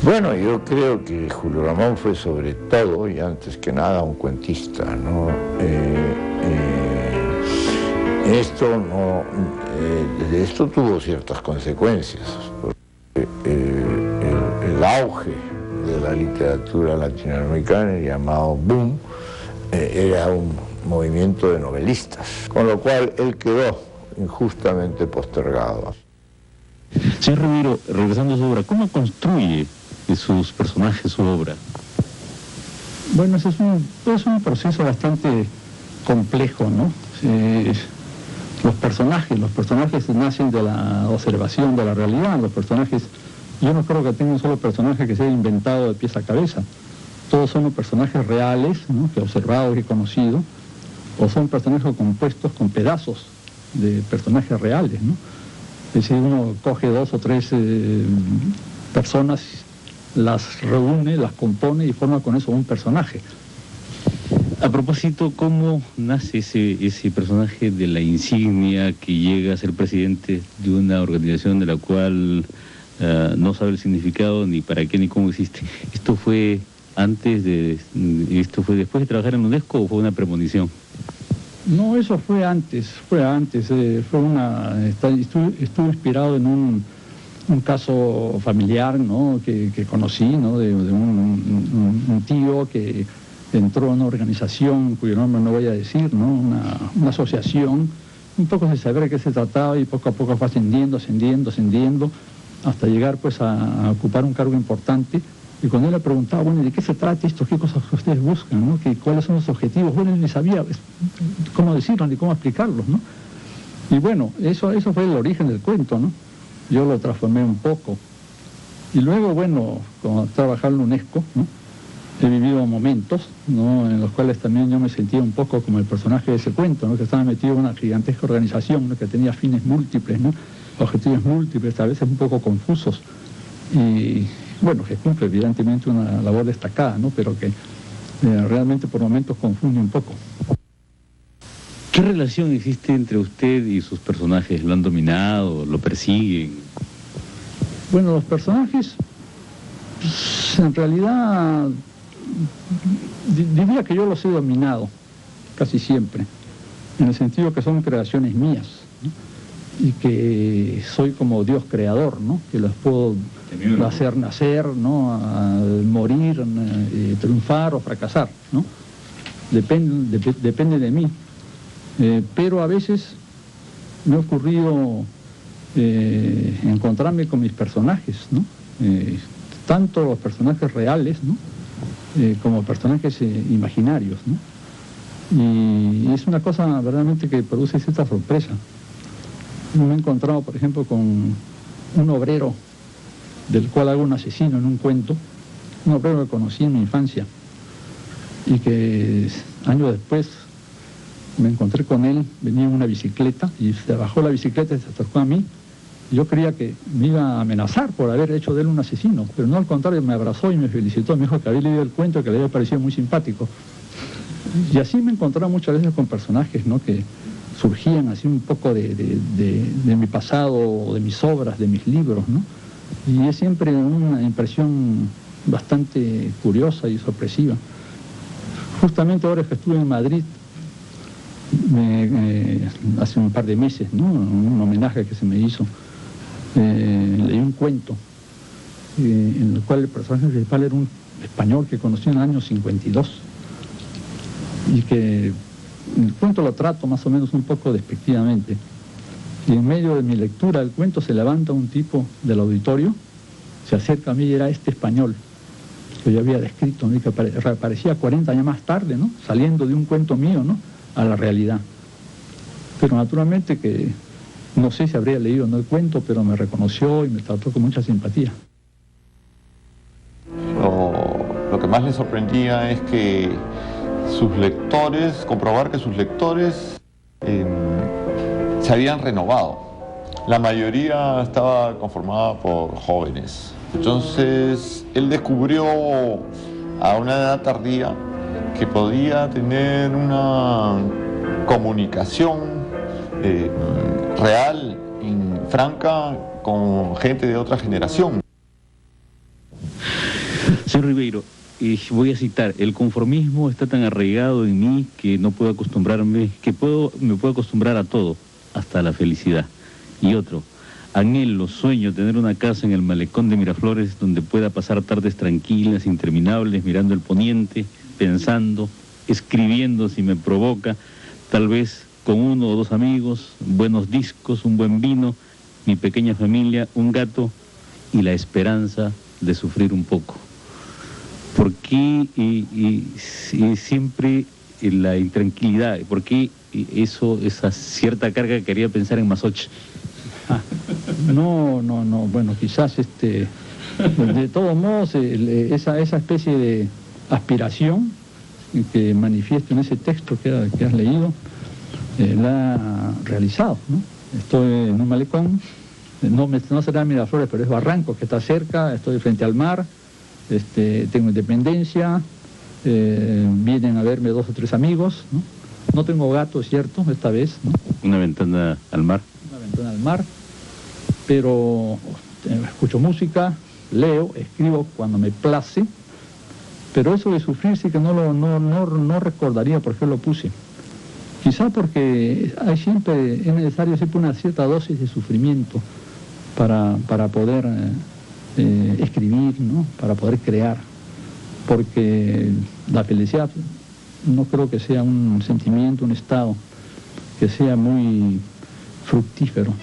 Bueno, yo creo que Julio Ramón fue sobre todo y antes que nada un cuentista, ¿no? Esto tuvo ciertas consecuencias, porque el auge de la literatura latinoamericana, el llamado boom, era un movimiento de novelistas, con lo cual él quedó injustamente postergado. Señor Ramiro, regresando a su obra, ¿cómo construye sus personajes, su obra? Bueno, es un proceso bastante complejo, ¿no? Los personajes nacen de la observación de la realidad. Los personajes, yo no creo que tenga un solo personaje que sea inventado de pies a cabeza. Todos son los personajes reales, ¿no?, que he observado y he conocido, o son personajes compuestos con pedazos de personajes reales, ¿no? Es decir, uno coge 2 o 3 personas, las reúne, las compone y forma con eso un personaje. A propósito, ¿cómo nace ese personaje de la insignia que llega a ser presidente de una organización de la cual no sabe el significado, ni para qué, ni cómo existe? ¿Esto fue después de trabajar en la UNESCO o fue una premonición? No, eso fue antes, estuvo inspirado en un caso familiar, ¿no?, que conocí, ¿no?, de un tío que entró a una organización cuyo nombre no voy a decir, ¿no?, una asociación, un poco sin saber de qué se trataba, y poco a poco fue ascendiendo, hasta llegar pues a ocupar un cargo importante. Y cuando él le preguntaba, bueno, ¿de qué se trata esto? ¿Qué cosas ustedes buscan, ¿no? ¿Cuáles son los objetivos? Bueno, él ni sabía cómo decirlo ni cómo explicarlos, ¿no? Y bueno, eso fue el origen del cuento, ¿no? Yo lo transformé un poco. Y luego, bueno, como trabajar en la UNESCO, ¿no?, he vivido momentos, ¿no?, en los cuales también yo me sentía un poco como el personaje de ese cuento, ¿no?, que estaba metido en una gigantesca organización, ¿no?, que tenía fines múltiples, ¿no?, objetivos múltiples, a veces un poco confusos. Y bueno, que cumple evidentemente una labor destacada, ¿no?, pero que realmente por momentos confunde un poco. ¿Qué relación existe entre usted y sus personajes? ¿Lo han dominado? ¿Lo persiguen? Bueno, los personajes, pues, en realidad, diría que yo los he dominado casi siempre, en el sentido que son creaciones mías, ¿no?, y que soy como Dios creador, ¿no?, que los puedo hacer nacer, ¿no?, morir, triunfar o fracasar, ¿no? Depende de mí. Pero a veces me ha ocurrido encontrarme con mis personajes, ¿no? Tanto los personajes reales, ¿no?, como personajes imaginarios, ¿no? Y es una cosa verdaderamente que produce cierta sorpresa. Me he encontrado, por ejemplo, con un obrero del cual hago un asesino en un cuento, un obrero que conocí en mi infancia y que años después me encontré con él, venía en una bicicleta y se bajó la bicicleta y se acercó a mí. Yo creía que me iba a amenazar por haber hecho de él un asesino, pero no, al contrario, me abrazó y me felicitó, me dijo que había leído el cuento y que le había parecido muy simpático. Y así me encontraba muchas veces con personajes, ¿no?, que surgían así un poco de mi pasado, de mis obras, de mis libros, ¿no? Y es siempre una impresión bastante curiosa y sorpresiva. Justamente ahora que estuve en Madrid, hace un par de meses, ¿no?, un homenaje que se me hizo, leí un cuento en el cual el personaje principal era un español que conocí en el año 52 y que en el cuento lo trato más o menos un poco despectivamente. Y en medio de mi lectura del cuento se levanta un tipo del auditorio, se acerca a mí y era este español que yo había descrito, ¿no?, y que reaparecía 40 años más tarde, ¿no?, saliendo de un cuento mío, ¿no?, a la realidad. Pero naturalmente que no sé si habría leído o no el cuento, pero me reconoció y me trató con mucha simpatía. Lo que más le sorprendía es que comprobar que sus lectores se habían renovado. La mayoría estaba conformada por jóvenes. Entonces, él descubrió a una edad tardía que podía tener una comunicación real y franca con gente de otra generación. Señor Ribeiro, voy a citar: el conformismo está tan arraigado en mí que no puedo acostumbrarme, me puedo acostumbrar a todo, hasta la felicidad. Y otro: anhelo, sueño tener una casa en el malecón de Miraflores donde pueda pasar tardes tranquilas, interminables, mirando el poniente, pensando, escribiendo si me provoca, tal vez con 1 o 2 amigos, buenos discos, un buen vino, mi pequeña familia, un gato y la esperanza de sufrir un poco. ¿Por qué siempre la intranquilidad? ¿Por qué esa cierta carga que quería pensar en Masoch? No, bueno, quizás de todos modos esa especie de aspiración que manifiesto en ese texto que has leído, la ha realizado, ¿no? Estoy en un malecón, no será Miraflores, pero es Barranco, que está cerca, estoy frente al mar, tengo independencia, vienen a verme 2 o 3 amigos, ¿no? No tengo gato, es cierto, esta vez, ¿no? Una ventana al mar. Una ventana al mar, pero escucho música, leo, escribo cuando me place, pero eso de sufrir sí que no recordaría por qué lo puse. Quizá porque es necesario siempre una cierta dosis de sufrimiento para poder escribir, ¿no? Para poder crear, porque la felicidad no creo que sea un sentimiento, un estado que sea muy fructífero.